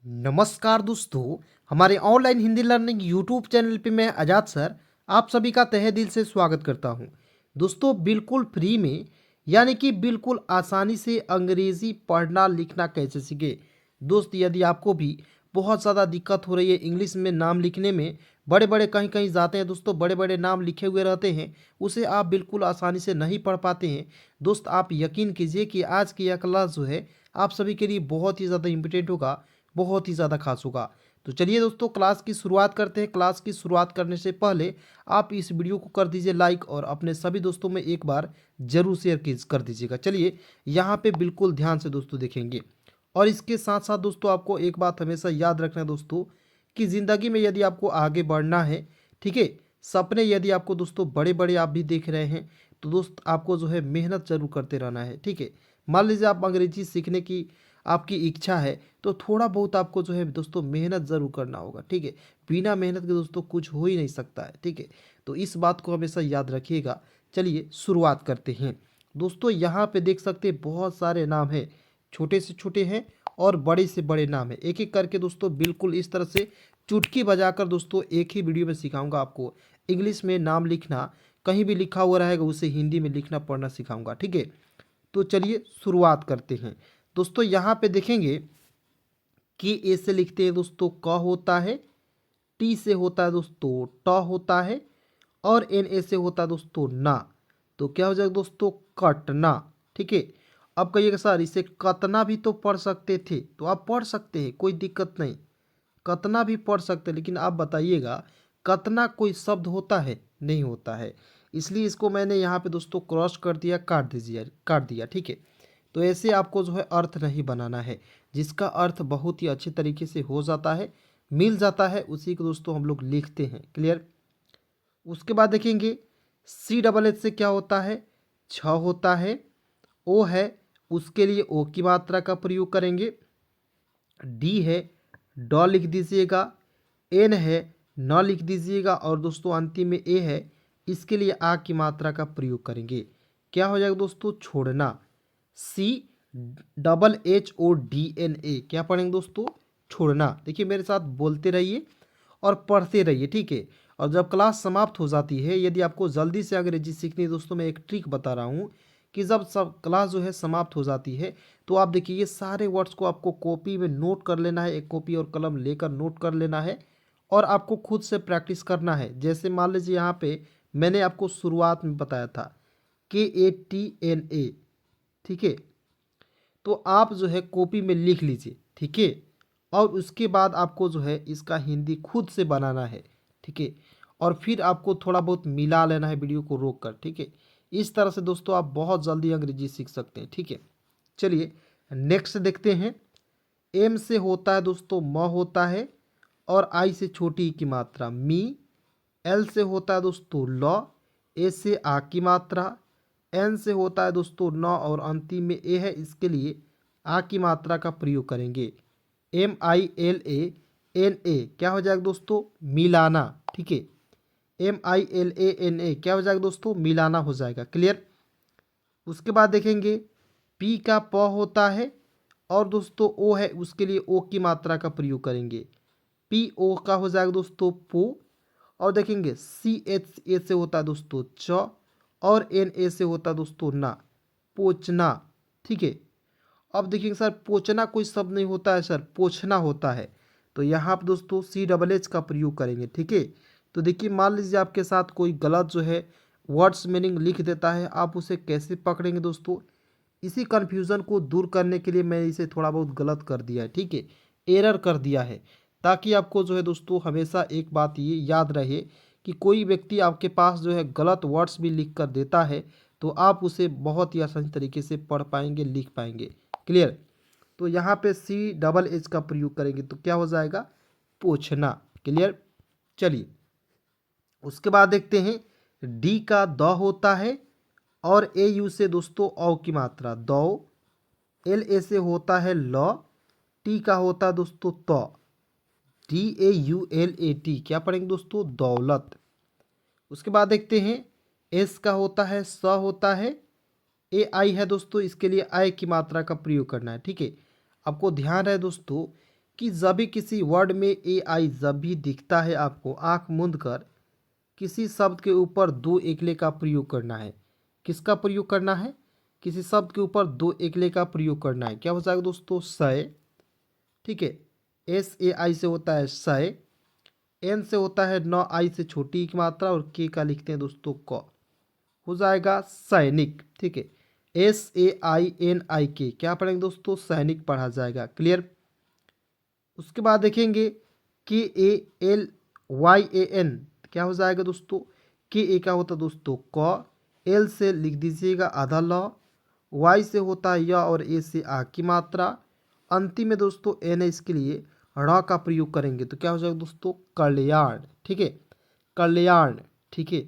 नमस्कार दोस्तों, हमारे online Hindi learning YouTube channel पे मैं आजाद सर आप सभी का तहे दिल से स्वागत करता हूं। दोस्तों बिल्कुल फ्री में यानी कि बिल्कुल आसानी से अंग्रेज़ी पढ़ना लिखना कैसे सीखे। दोस्त यदि आपको भी बहुत ज़्यादा दिक्कत हो रही है इंग्लिश में नाम लिखने में, बड़े बड़े कहीं कहीं जाते हैं दोस्तों, बड़े बड़े नाम लिखे हुए रहते हैं, उसे आप बिल्कुल आसानी से नहीं पढ़ पाते हैं। दोस्त आप यकीन कीजिए कि आज की यह क्लास जो है आप सभी के लिए बहुत ही ज़्यादा इम्पोर्टेंट होगा, बहुत ही ज़्यादा खास होगा। तो चलिए दोस्तों क्लास की शुरुआत करते हैं। क्लास की शुरुआत करने से पहले आप इस वीडियो को कर दीजिए लाइक और अपने सभी दोस्तों में एक बार जरूर शेयर कर दीजिएगा। चलिए यहाँ पे बिल्कुल ध्यान से दोस्तों देखेंगे। और इसके साथ साथ दोस्तों आपको एक बात हमेशा याद रखना है दोस्तों, कि ज़िंदगी में यदि आपको आगे बढ़ना है, ठीक है, सपने यदि आपको दोस्तों बड़े बड़े आप भी देख रहे हैं, तो दोस्त आपको जो है मेहनत जरूर करते रहना है। ठीक है, मान लीजिए आप अंग्रेजी सीखने की आपकी इच्छा है, तो थोड़ा बहुत आपको जो है दोस्तों मेहनत ज़रूर करना होगा। ठीक है, बिना मेहनत के दोस्तों कुछ हो ही नहीं सकता है। ठीक है, तो इस बात को हमेशा याद रखिएगा। चलिए शुरुआत करते हैं। दोस्तों यहाँ पे देख सकते हैं बहुत सारे नाम हैं, छोटे से छोटे हैं और बड़े से बड़े नाम हैं। एक एक करके दोस्तों बिल्कुल इस तरह से चुटकी बजाकर दोस्तों एक ही वीडियो में सिखाऊंगा आपको इंग्लिश में नाम लिखना। कहीं भी लिखा हुआ रहेगा उसे हिंदी में लिखना पढ़ना सिखाऊंगा। ठीक है, तो चलिए शुरुआत करते हैं। दोस्तों यहाँ पे देखेंगे कि ए से लिखते हैं दोस्तों क होता है, टी से होता है दोस्तों ट होता है, और एन ए से होता है दोस्तों ना। तो क्या हो जाएगा दोस्तों कटना। ठीक है, अब कहिएगा सर इसे कतना भी तो पढ़ सकते थे, तो आप पढ़ सकते हैं, कोई दिक्कत नहीं, कतना भी पढ़ सकते हैं, लेकिन आप बताइएगा कतना कोई शब्द होता है? नहीं होता है। इसलिए इसको मैंने यहाँ पे दोस्तों क्रॉस कर दिया, काट दीजिए, काट दिया। ठीक है, तो ऐसे आपको जो है अर्थ नहीं बनाना है, जिसका अर्थ बहुत ही अच्छे तरीके से हो जाता है, मिल जाता है, उसी को दोस्तों हम लोग लिखते हैं। क्लियर। उसके बाद देखेंगे सी डबल एच से क्या होता है? छ होता है। ओ है, उसके लिए ओ की मात्रा का प्रयोग करेंगे। डी है, ड लिख दीजिएगा। एन है, न लिख दीजिएगा। और दोस्तों अंतिम में ए है, इसके लिए आ की मात्रा का प्रयोग करेंगे। क्या हो जाएगा दोस्तों? छोड़ना। C double H O D N A, क्या पढ़ेंगे दोस्तों? छोड़ना। देखिए मेरे साथ बोलते रहिए और पढ़ते रहिए। ठीक है, और जब क्लास समाप्त हो जाती है, यदि आपको जल्दी से अंग्रेजी सीखनी है दोस्तों, मैं एक ट्रिक बता रहा हूँ कि जब सब क्लास जो है समाप्त हो जाती है, तो आप देखिए ये सारे वर्ड्स को आपको कॉपी में नोट कर लेना है, एक कॉपी और कलम लेकर नोट कर लेना है, और आपको खुद से प्रैक्टिस करना है। जैसे मान लीजिए यहाँ पे मैंने आपको शुरुआत में बताया था KATNA। ठीक है, तो आप जो है कॉपी में लिख लीजिए। ठीक है, और उसके बाद आपको जो है इसका हिंदी खुद से बनाना है। ठीक है, और फिर आपको थोड़ा बहुत मिला लेना है वीडियो को रोक कर। ठीक है, इस तरह से दोस्तों आप बहुत जल्दी अंग्रेजी सीख सकते हैं। ठीक है, चलिए नेक्स्ट देखते हैं। एम से होता है दोस्तों म होता है, और आई से छोटी की मात्रा मी। एल से होता है दोस्तों ल। ए से आ की मात्रा। एन से होता है दोस्तों न, और अंतिम में ए है, इसके लिए आ की मात्रा का प्रयोग करेंगे। MILANA, क्या हो जाएगा दोस्तों? मिलाना। ठीक है, MILANA क्या हो जाएगा दोस्तों? मिलाना हो जाएगा। क्लियर। उसके बाद देखेंगे पी का प होता है, और दोस्तों ओ है, उसके लिए ओ की मात्रा का प्रयोग करेंगे। PO का हो जाएगा दोस्तों पो। और देखेंगे CHA से होता है दोस्तों च, और NA से होता है दोस्तों ना, पोचना। ठीक है, अब देखिए सर पोचना कोई शब्द नहीं होता है सर, पोछना होता है। तो यहाँ पर दोस्तों CHH का प्रयोग करेंगे। ठीक है, तो देखिए मान लीजिए आपके साथ कोई गलत जो है वर्ड्स मीनिंग लिख देता है, आप उसे कैसे पकड़ेंगे दोस्तों? इसी कन्फ्यूज़न को दूर करने के लिए मैं इसे थोड़ा बहुत गलत कर दिया है। ठीक है, एरर कर दिया है, ताकि आपको जो है दोस्तों हमेशा एक बात ये याद रहे कि कोई व्यक्ति आपके पास जो है गलत वर्ड्स भी लिख कर देता है, तो आप उसे बहुत ही आसानी तरीके से पढ़ पाएंगे, लिख पाएंगे। क्लियर। तो यहाँ पे CHH का प्रयोग करेंगे तो क्या हो जाएगा? पोछना। क्लियर। चलिए उसके बाद देखते हैं डी का द होता है, और AU से दोस्तों औ की मात्रा दौ। LA से होता है ल। टी का होता है दोस्तों तो। DAULAT, क्या पढ़ेंगे दोस्तों? दौलत। उसके बाद देखते हैं एस का होता है स होता है। AI है दोस्तों, इसके लिए आय की मात्रा का प्रयोग करना है। ठीक है, आपको ध्यान रहे दोस्तों कि जब भी किसी वर्ड में ए आई जब भी दिखता है आपको आंख मूंद कर किसी शब्द के ऊपर दो एकले का प्रयोग करना है। किसका प्रयोग करना है? किसी शब्द के ऊपर दो एकले का प्रयोग करना है। क्या हो जाएगा दोस्तों? सय। ठीक है, एस ए आई से होता है सय, एन से होता है नौ, आई से छोटी की मात्रा और के का लिखते हैं दोस्तों क, हो जाएगा सैनिक। ठीक है, एस ए आई एन आई के क्या पढ़ेंगे दोस्तों? सैनिक पढ़ा जाएगा। क्लियर। उसके बाद देखेंगे K A L Y A N क्या हो जाएगा दोस्तों? के ए का होता है दोस्तों क, एल से लिख दीजिएगा आधा ल, वाई से होता है य और ए से आ की मात्रा, अंतिम में दोस्तों एन है, इसके लिए ड़ का प्रयोग करेंगे तो क्या हो जाएगा दोस्तों? कल्याण। ठीक है, कल्याण। ठीक है,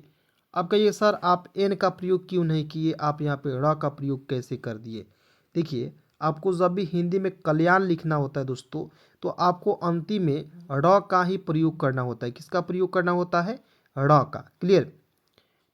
अब कहिए सर आप एन का प्रयोग क्यों नहीं किए, आप यहाँ पे ड़ का प्रयोग कैसे कर दिए? देखिए, आपको जब भी हिंदी में कल्याण लिखना होता है दोस्तों तो आपको अंतिम में ड़ का ही प्रयोग करना होता है। किसका प्रयोग करना होता है? ड़ का। क्लियर।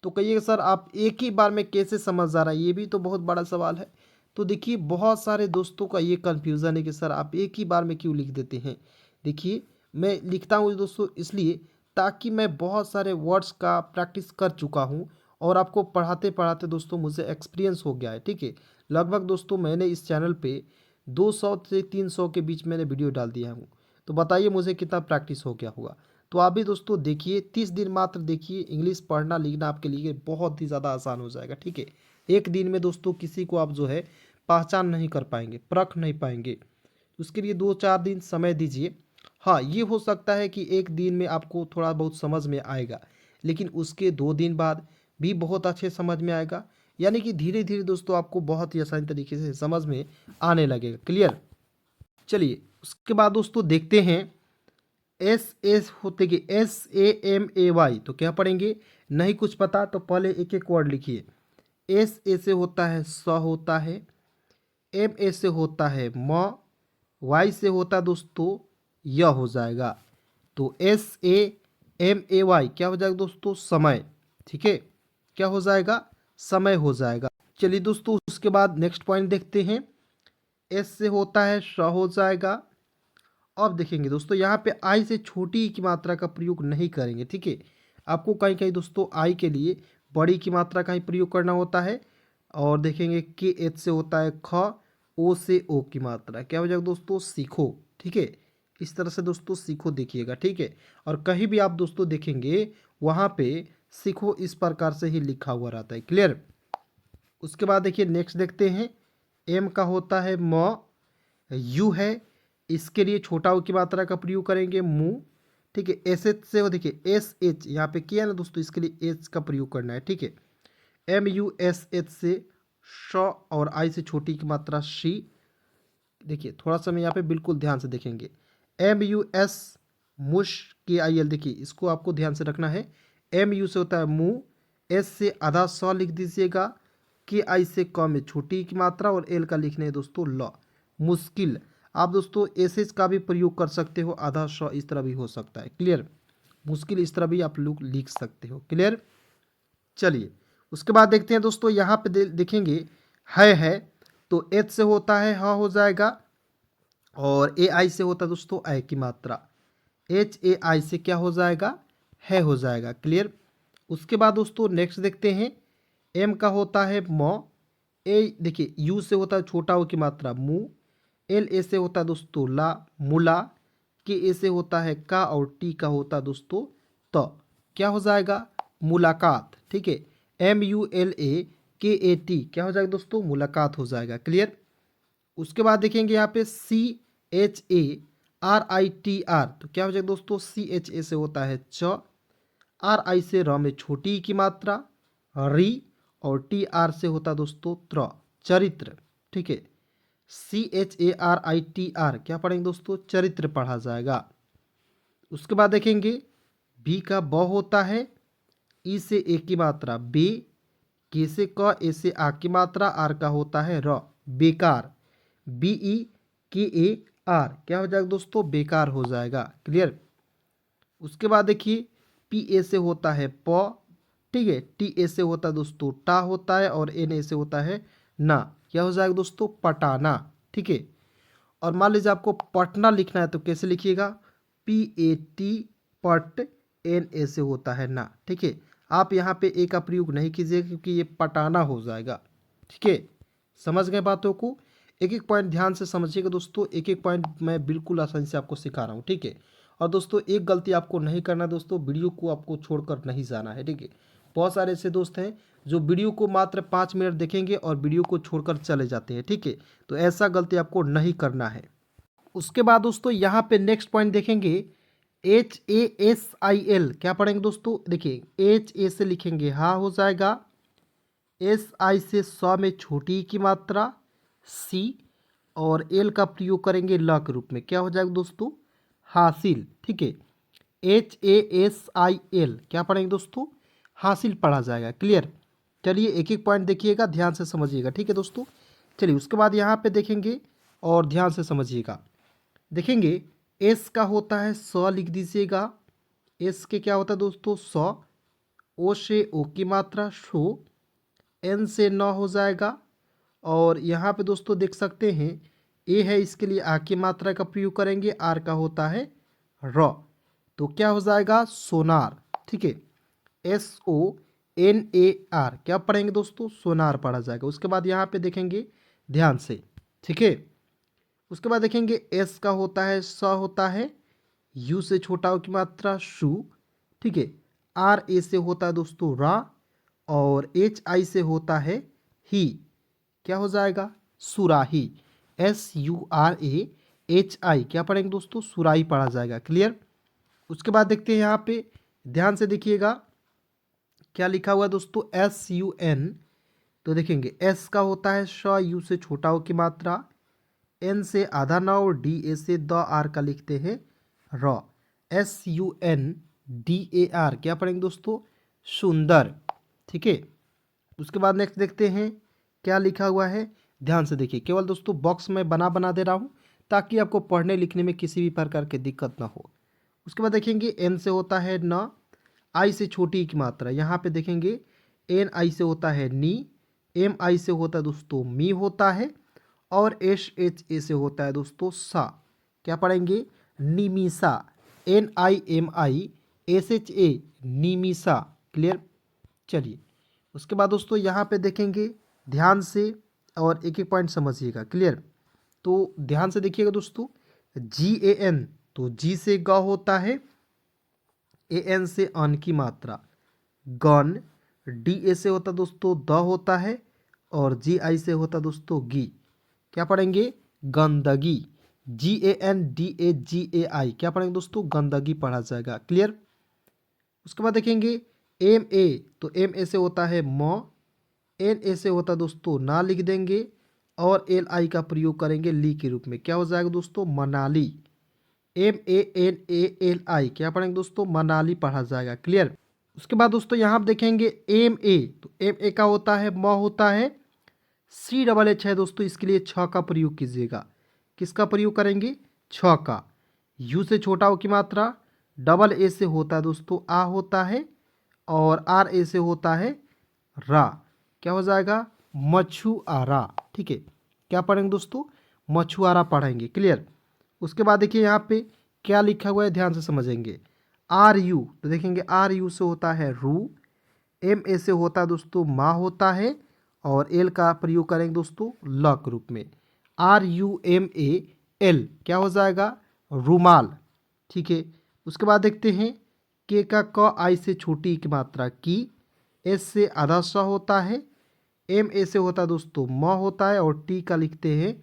तो कहिए सर आप एक ही बार में कैसे समझ आ रहा है, ये भी तो बहुत बड़ा सवाल है। तो देखिए, बहुत सारे दोस्तों का ये कन्फ्यूज़न है कि सर आप एक ही बार में क्यों लिख देते हैं। देखिए, मैं लिखता हूँ दोस्तों इसलिए ताकि मैं बहुत सारे वर्ड्स का प्रैक्टिस कर चुका हूँ और आपको पढ़ाते पढ़ाते दोस्तों मुझे एक्सपीरियंस हो गया है। ठीक है, लगभग दोस्तों मैंने इस चैनल पे 200 से 300 के बीच मैंने वीडियो डाल दिया हूँ। तो बताइए मुझे कितना प्रैक्टिस हो गया होगा। तो आप भी दोस्तों देखिए, 30 दिन मात्र देखिए, इंग्लिश पढ़ना लिखना आपके लिए बहुत ही ज़्यादा आसान हो जाएगा। ठीक है, एक दिन में दोस्तों किसी को आप जो है पहचान नहीं कर पाएंगे, परख नहीं पाएंगे। उसके लिए 2-4 दिन समय दीजिए। हाँ, ये हो सकता है कि एक दिन में आपको थोड़ा बहुत समझ में आएगा, लेकिन उसके 2 दिन बाद भी बहुत अच्छे समझ में आएगा। यानी कि धीरे धीरे दोस्तों आपको बहुत ही आसानी तरीके से समझ में आने लगेगा। क्लियर। चलिए, उसके बाद दोस्तों देखते हैं एस एस होते कि S A M A Y, तो क्या पढ़ेंगे? नहीं कुछ पता तो पहले एक एक वर्ड लिखिए। एस ए से होता है स होता है, एम ए से होता है म, वाई से होता है दोस्तों य हो जाएगा। तो S A M A Y क्या हो जाएगा दोस्तों? समय। ठीक है, क्या हो जाएगा? समय हो जाएगा। चलिए दोस्तों, उसके बाद नेक्स्ट पॉइंट देखते हैं। एस से होता है श हो जाएगा। अब देखेंगे दोस्तों यहाँ पे आई से छोटी की मात्रा का प्रयोग नहीं करेंगे। ठीक है, आपको कहीं कहीं दोस्तों आई के लिए बड़ी की मात्रा का ही प्रयोग करना होता है। और देखेंगे के एच से होता है ख, ओ से ओ की मात्रा क्या हो जाएगा दोस्तों? सीखो। ठीक है, इस तरह से दोस्तों सीखो देखिएगा। ठीक है, और कहीं भी आप दोस्तों देखेंगे वहाँ पे सीखो इस प्रकार से ही लिखा हुआ रहता है। क्लियर। उसके बाद देखिए नेक्स्ट देखते हैं। एम का होता है म, यू है, इसके लिए छोटा ऊ की मात्रा का प्रयोग करेंगे मुँह। ठीक है, एस एच से हो, देखिए एस एच यहाँ पे किया ना दोस्तों, इसके लिए एच का प्रयोग करना है। ठीक है, एम यू एस एच से श और आई से छोटी की मात्रा शी। देखिए थोड़ा सा मैं यहाँ पे बिल्कुल ध्यान से देखेंगे। एम यू एस मुश के आई एल, देखिए इसको आपको ध्यान से रखना है। एम यू से होता है मुँह, एस से आधा स लिख दीजिएगा, के आई से क में छोटी की मात्रा और एल का लिखने है दोस्तों ल। मुश्किल, आप दोस्तों एस एच का भी प्रयोग कर सकते हो, आधा श इस तरह भी हो सकता है। क्लियर। मुश्किल इस तरह भी आप लोग लिख सकते हो। क्लियर। चलिए, उसके बाद देखते हैं दोस्तों यहाँ पे देखेंगे है तो एच से होता है ह हो जाएगा और ए आई से होता है दोस्तों आई की मात्रा, एच ए आई से क्या हो जाएगा? है हो जाएगा। क्लियर। उसके बाद दोस्तों नेक्स्ट देखते हैं। एम का होता है म, ए देखिए यू से होता है छोटा ओ की मात्रा मुँह, एल ए से होता है दोस्तों ला मुला, के ए से होता है का और टी का होता है दोस्तों त, क्या हो जाएगा? मुलाकात। ठीक है, एम यू एल ए के ए टी क्या हो जाएगा दोस्तों? मुलाकात हो जाएगा। क्लियर। उसके बाद देखेंगे यहाँ पे C H A R I T R, तो क्या हो जाएगा दोस्तों? सी एच ए से होता है च, आर आई से र में छोटी की मात्रा री और टी आर से होता है दोस्तों त्र, चरित्र। ठीक है, C H A R I T R क्या पढ़ेंगे दोस्तों? चरित्र पढ़ा जाएगा। उसके बाद देखेंगे बी का ब होता है, ई से ए की मात्रा बे, के से क, ए से आ की मात्रा, आर का होता है र, बेकार। बी ई के ए आर क्या हो जाएगा दोस्तों? बेकार हो जाएगा। क्लियर। उसके बाद देखिए पी ए से होता है प, ठीक है, टी ए से होता है दोस्तों टा होता है और एन ए से होता है ना, क्या हो जाएगा दोस्तों? पटाना। ठीक है, और मान लीजिए आपको पटना लिखना है तो कैसे लिखिएगा, PAT, पट, NA से होता है ना, ठीक है। आप यहाँ पे ए का प्रयोग नहीं कीजिएगा क्योंकि ये पटाना हो जाएगा, ठीक है। समझ गए बातों को, एक एक पॉइंट ध्यान से समझिएगा दोस्तों, एक एक पॉइंट मैं बिल्कुल आसानी से आपको सिखा रहा हूँ, ठीक है। और दोस्तों एक गलती आपको नहीं करना दोस्तों, वीडियो को आपको छोड़कर नहीं जाना है, ठीक है। बहुत सारे ऐसे दोस्त हैं जो वीडियो को मात्र 5 मिनट देखेंगे और वीडियो को छोड़कर चले जाते हैं, ठीक है। तो ऐसा गलती आपको नहीं करना है। उसके बाद दोस्तों यहाँ पे नेक्स्ट पॉइंट देखेंगे, HASIL, क्या पढ़ेंगे दोस्तों, देखिए HA से लिखेंगे हाँ हो जाएगा, SI से स में छोटी की मात्रा C, और L का प्रयोग करेंगे ल के रूप में, क्या हो जाएगा दोस्तों, हासिल, ठीक है। HASIL क्या पढ़ेंगे दोस्तों, हासिल पढ़ा जाएगा, क्लियर। चलिए एक एक पॉइंट देखिएगा, ध्यान से समझिएगा, ठीक है दोस्तों। चलिए उसके बाद यहाँ पे देखेंगे और ध्यान से समझिएगा, देखेंगे S का होता है स, लिख दीजिएगा। S के क्या होता है दोस्तों, स, O से O की मात्रा शो, N से न हो जाएगा। और यहाँ पे दोस्तों देख सकते हैं ए है, इसके लिए आ की मात्रा का प्रयोग करेंगे, आर का होता है र, तो क्या हो जाएगा सोनार, ठीक है। SONAR क्या पढ़ेंगे दोस्तों, सोनार पढ़ा जाएगा। उसके बाद यहाँ पे देखेंगे ध्यान से, ठीक है। उसके बाद देखेंगे एस का होता है स, होता है यू से छोटा हो की मात्रा शु, ठीक है। RA से होता है दोस्तों रा, और HI से होता है ही, क्या हो जाएगा सुराही, SURAHI क्या पढ़ेंगे दोस्तों, सुराही पढ़ा जाएगा, क्लियर। उसके बाद देखते हैं यहाँ पे, ध्यान से देखिएगा क्या लिखा हुआ है दोस्तों, SUN, तो देखेंगे S का होता है श, यू से छोटा हो की मात्रा, N से आधा ना, और DA से द आर का लिखते हैं र, SUNDAR क्या पढ़ेंगे दोस्तों, सुंदर, ठीक है। उसके बाद नेक्स्ट देखते हैं क्या लिखा हुआ है, ध्यान से देखिए, केवल दोस्तों बॉक्स में बना दे रहा हूँ ताकि आपको पढ़ने लिखने में किसी भी प्रकार की दिक्कत ना हो। उसके बाद देखेंगे N से होता है न, I से छोटी की मात्रा, यहाँ पे देखेंगे NI से होता है नी, MI से होता है दोस्तों मी होता है, और SHA से होता है दोस्तों सा, क्या पढ़ेंगे निमिसा, NIMISHA निमिसा, क्लियर। चलिए उसके बाद दोस्तों यहाँ पे देखेंगे ध्यान से और एक एक पॉइंट समझिएगा, क्लियर। तो ध्यान से देखिएगा दोस्तों, GAN, तो G से ग होता है, AN से अन की मात्रा गन, DA से होता दोस्तों द होता है, और GI से होता दोस्तों गी, क्या पढ़ेंगे गंदगी, GANDAGAI क्या पढ़ेंगे दोस्तों, गंदगी पढ़ा जाएगा, क्लियर। उसके बाद देखेंगे MA, तो MA से होता है म, NA से होता दोस्तों ना लिख देंगे, और LI का प्रयोग करेंगे ली के रूप में, क्या हो जाएगा दोस्तों मनाली, MANALI क्या पढ़ेंगे दोस्तों, मनाली पढ़ा जाएगा, क्लियर। उसके बाद दोस्तों यहाँ आप देखेंगे MA, तो MA का होता है म होता है, CHH है दोस्तों, इसके लिए छ का प्रयोग कीजिएगा, किसका प्रयोग करेंगे, छ का। यू से छोटा हो की मात्रा, AA से होता है दोस्तों आ होता है, और RA से होता है रा, क्या हो जाएगा मछुआरा, ठीक है। क्या पढ़ेंगे दोस्तों, मछुआरा पढ़ेंगे, क्लियर। उसके बाद देखिए यहाँ पे क्या लिखा हुआ है, ध्यान से समझेंगे। RU, तो देखेंगे RU से होता है रू, MA से होता है दोस्तों माँ होता है, और L का प्रयोग करेंगे दोस्तों ल के रूप में, RUMAL क्या हो जाएगा रुमाल, ठीक है। उसके बाद देखते हैं के का क आई से छोटी की मात्रा की, S से आधा सा होता है, MA से होता है दोस्तों म होता है, और T का लिखते हैं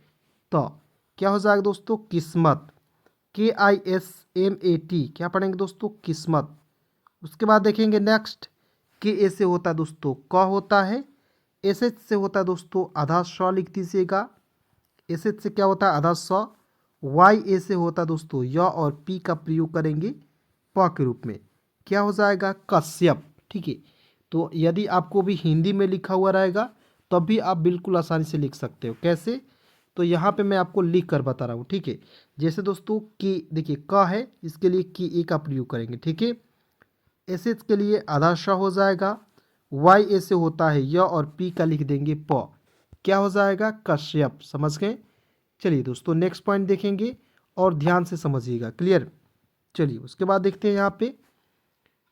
तो, क्या हो जाएगा दोस्तों किस्मत, KISMAT क्या पढ़ेंगे दोस्तों किस्मत। उसके बाद देखेंगे नेक्स्ट, KA से होता है दोस्तों क होता है, SH से होता है दोस्तों आधा स लिख दीजिएगा, SH से क्या होता है आधा स, YA से होता है दोस्तों य, और P का प्रयोग करेंगे प के रूप में, क्या हो जाएगा कश्यप, ठीक है। तो यदि आपको भी हिंदी में लिखा हुआ रहेगा तब भी आप बिल्कुल आसानी से लिख सकते हो, कैसे, तो यहाँ पे मैं आपको लिख कर बता रहा हूँ, ठीक है। जैसे दोस्तों की देखिए क है, इसके लिए की ए का प्रयोग करेंगे, ठीक है। एस के लिए आधा श हो जाएगा, YA से होता है य, और P का लिख देंगे प, क्या हो जाएगा कश्यप, समझ गए। चलिए दोस्तों नेक्स्ट पॉइंट देखेंगे और ध्यान से समझिएगा। क्लियर। चलिए उसके बाद देखते हैं यहाँ पे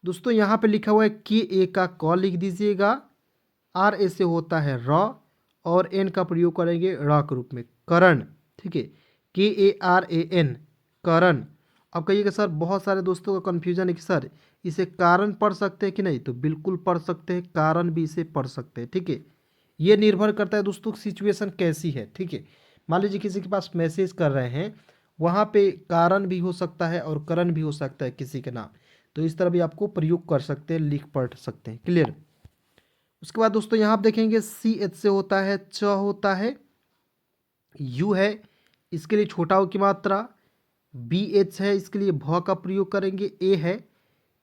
दोस्तों, यहाँ पे लिखा हुआ है के ए का क लिख दीजिएगा, आर ए से होता है र, और एन का प्रयोग करेंगे र के रूप में, करण। ठीक है, के ए आर ए एन, करण। अब कहिएगा सर बहुत सारे दोस्तों का कन्फ्यूजन है कि सर इसे कारण पढ़ सकते हैं कि नहीं, तो बिल्कुल पढ़ सकते हैं, कारण भी इसे पढ़ सकते हैं। ठीक है, ये निर्भर करता है दोस्तों सिचुएशन कैसी है। ठीक है, मान लीजिए किसी के पास मैसेज कर रहे हैं, वहाँ पे कारण भी हो सकता है और करण भी हो सकता है किसी के नाम, तो इस तरह भी आपको प्रयोग कर सकते हैं, लिख पढ़ सकते हैं। क्लियर। उसके बाद दोस्तों यहाँ आप देखेंगे सी एच से होता है च, होता है यू है, इसके लिए छोटा ऊ की मात्रा, बी एच है, इसके लिए भ का प्रयोग करेंगे, ए है,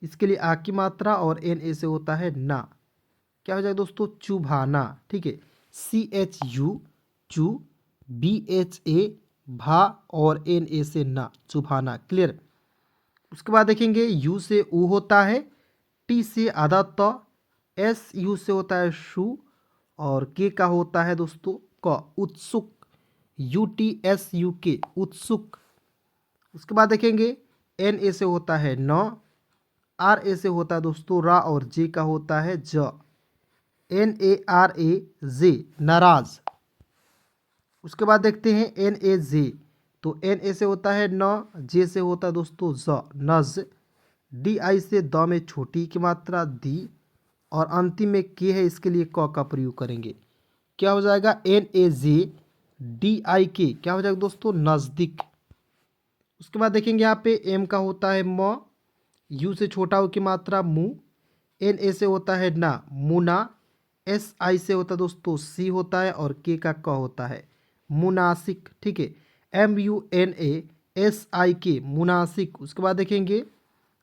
इसके लिए आ की मात्रा, और एन ए से होता है ना। क्या हो जाएगा दोस्तों, चुभाना। ठीक है, सी एच यू चू, बी एच ए भा, और एन ए से ना, चुभाना। क्लियर। उसके बाद देखेंगे यू से ऊ होता है, टी से आधा त, एस यू से होता है शु, और के का होता है दोस्तों क, उत्सुक, यू टी एस यू के, उत्सुक। उसके बाद देखेंगे एन ए से होता है न, आर ए से होता है दोस्तों रा, और जे का होता है ज, एन ए आर ए जे, नाराज। उसके बाद देखते हैं एन ए जे, तो एन ए से होता है न, जे से होता है दोस्तों ज, नज, डी आई से द में छोटी की मात्रा दी, और अंतिम में के है, इसके लिए क का प्रयोग करेंगे। क्या हो जाएगा, N A J D I के, क्या हो जाएगा दोस्तों, नज़दीक। उसके बाद देखेंगे यहाँ पे एम का होता है म, यू से छोटा हो की मात्रा मु, एन ए से होता है ना, मुना, एस आई से होता है दोस्तों सी होता है, और के का क होता है मुनासिक। ठीक है, M U N A S I K, मुनासिक। उसके बाद देखेंगे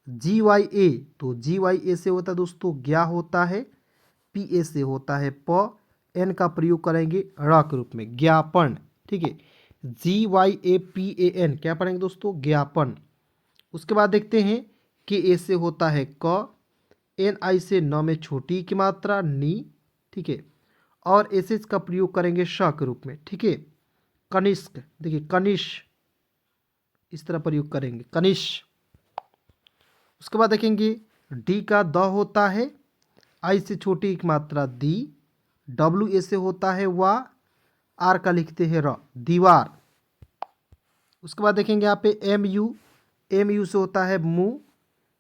जी वाई ए, तो जी वाई ए से होता है दोस्तों ज्ञा होता है, पी ए से होता है प, एन का प्रयोग करेंगे रा के रूप में, ज्ञापन। ठीक है, G Y A P A N, क्या पढ़ेंगे दोस्तों, ज्ञापन। उसके बाद देखते हैं के ए से होता है क, एन आई से न में छोटी की मात्रा नी। ठीक है, और एस एच का प्रयोग करेंगे श के रूप में। ठीक है, कनिष्क, देखिए कनिष, इस तरह प्रयोग करेंगे कनिष। उसके बाद देखेंगे डी का द होता है, आई से छोटी एक मात्रा दी, डब्ल्यू ए से होता है वा, आर का लिखते हैं र, दीवार। उसके बाद देखेंगे यहाँ पे एम यू से होता है मु,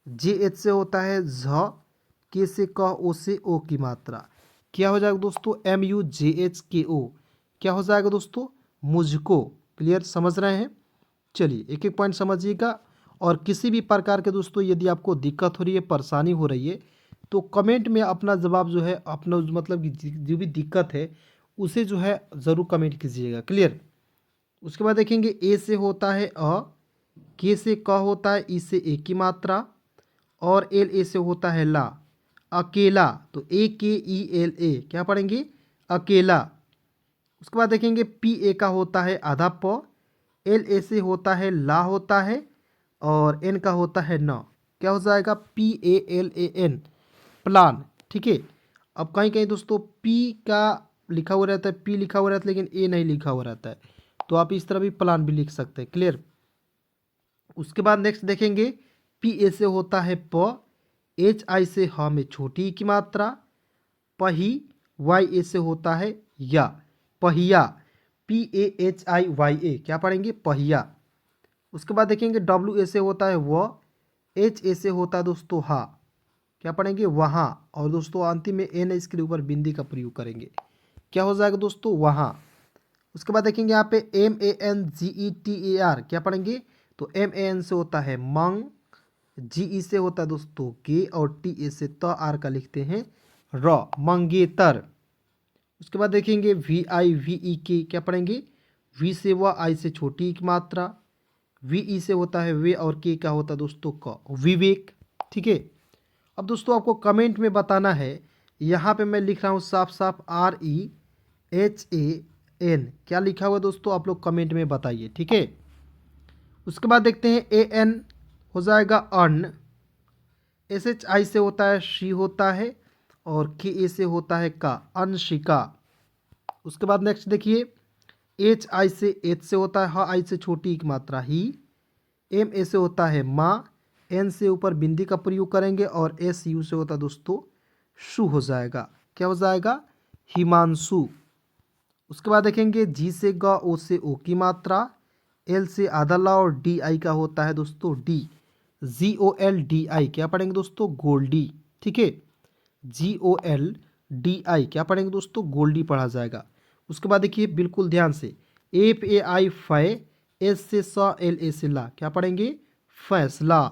जे एच से होता है झ, के से क, ओ से ओ की मात्रा। क्या हो जाएगा दोस्तों, एम यू जे एच के ओ, क्या हो जाएगा दोस्तों, मुझको। क्लियर, समझ रहे हैं। चलिए एक एक पॉइंट समझिएगा, और किसी भी प्रकार के दोस्तों यदि आपको दिक्कत हो रही है, परेशानी हो रही है, तो कमेंट में अपना जवाब जो है, अपना मतलब कि जो भी दिक्कत है उसे जो है ज़रूर कमेंट कीजिएगा। क्लियर। उसके बाद देखेंगे ए से होता है अ, के से क होता है, ई से ए की मात्रा, और एल ए से होता है ला, अकेला, तो ए के ई एल ए, क्या पढ़ेंगे, अकेला। उसके बाद देखेंगे पी ए का होता है आधा प, एल ए से होता है ला होता है, और एन का होता है न, क्या हो जाएगा, P A L A N, प्लान। ठीक है, अब कहीं कहीं दोस्तों पी का लिखा हुआ रहता है, पी लिखा हुआ रहता है, लेकिन ए नहीं लिखा हुआ रहता है, तो आप इस तरह भी प्लान भी लिख सकते हैं। क्लियर। उसके बाद नेक्स्ट देखेंगे पी ए से होता है प, एच आई से ह में छोटी की मात्रा, पही, वाई ए से होता है या, पहिया, P A H I Y A, क्या पढ़ेंगे, पहिया। उसके बाद देखेंगे डब्ल्यू ए से होता है व, एच ए से होता है दोस्तों हा, क्या पढ़ेंगे, वहाँ, और दोस्तों अंतिम में एन इसके ऊपर बिंदी का प्रयोग करेंगे, क्या हो जाएगा दोस्तों, वहाँ। उसके बाद देखेंगे यहाँ पे M A N G E T A R, क्या पढ़ेंगे, तो एम ए एन से होता है मंग, जी ई से होता है दोस्तों गे, और टी ए से त, आर का लिखते हैं र, मंगेतर। उसके बाद देखेंगे वी आई वी ई के, क्या पढ़ेंगे, वी से व, आई से छोटी की मात्रा, वी ई से होता है वे, और के का होता है दोस्तों क, विवेक। ठीक है, अब दोस्तों आपको कमेंट में बताना है, यहाँ पे मैं लिख रहा हूँ साफ साफ R E H A N, क्या लिखा हुआ है दोस्तों, आप लोग कमेंट में बताइए। ठीक है, उसके बाद देखते हैं ए एन हो जाएगा अन, एस एच आई से होता है शी होता है, और के ए से होता है का, अंशिका। उसके बाद नेक्स्ट देखिए एच आई से एच से होता है ह आई से छोटी की मात्रा ही, एम ए से होता है माँ, एन से ऊपर बिंदी का प्रयोग करेंगे और एस यू से होता है दोस्तों शु हो जाएगा। क्या हो जाएगा? हिमांशु। उसके बाद देखेंगे जी से ग, ओ से ओ की मात्रा, एल से आधा ला और डी आई का होता है दोस्तों D, G O L D I क्या पढ़ेंगे दोस्तों? गोल्डी। ठीक है, जी ओ एल डी आई क्या पढ़ेंगे दोस्तों? गोल्डी पढ़ा जाएगा। उसके बाद देखिए बिल्कुल ध्यान से, एफ ए आई फै, एस से स, एल ए से ला क्या पढ़ेंगे? फैसला।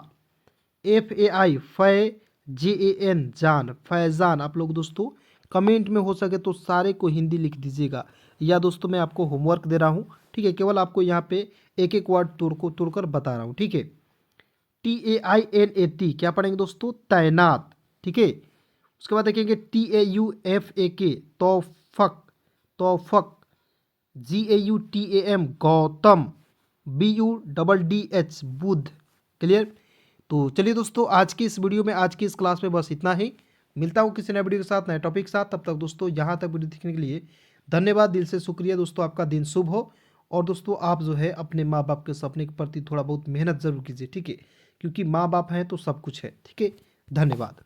एफ ए आई फै, जे ए एन जान, फैजान। आप लोग दोस्तों कमेंट में हो सके तो सारे को हिंदी लिख दीजिएगा, या दोस्तों मैं आपको होमवर्क दे रहा हूँ, ठीक है, केवल आपको यहाँ पे एक एक वर्ड तोड़कर बता रहा हूँ, ठीक है। T A I N A T क्या पढ़ेंगे दोस्तों? तैनात। ठीक है, उसके बाद देखेंगे T A U F A K, तौफक, तौफक। G A U T A M, गौतम। B U double D H, बुध। क्लियर? तो चलिए दोस्तों, आज की इस वीडियो में, आज की इस क्लास में बस इतना ही। मिलता हूँ किसी नए वीडियो के साथ, नए टॉपिक के साथ। तब तक दोस्तों यहाँ तक वीडियो देखने के लिए धन्यवाद, दिल से शुक्रिया दोस्तों। आपका दिन शुभ हो। और दोस्तों आप जो है अपने माँ बाप के सपने के प्रति थोड़ा बहुत मेहनत जरूर कीजिए, ठीक है, क्योंकि माँ बाप हैं तो सब कुछ है। ठीक है, धन्यवाद।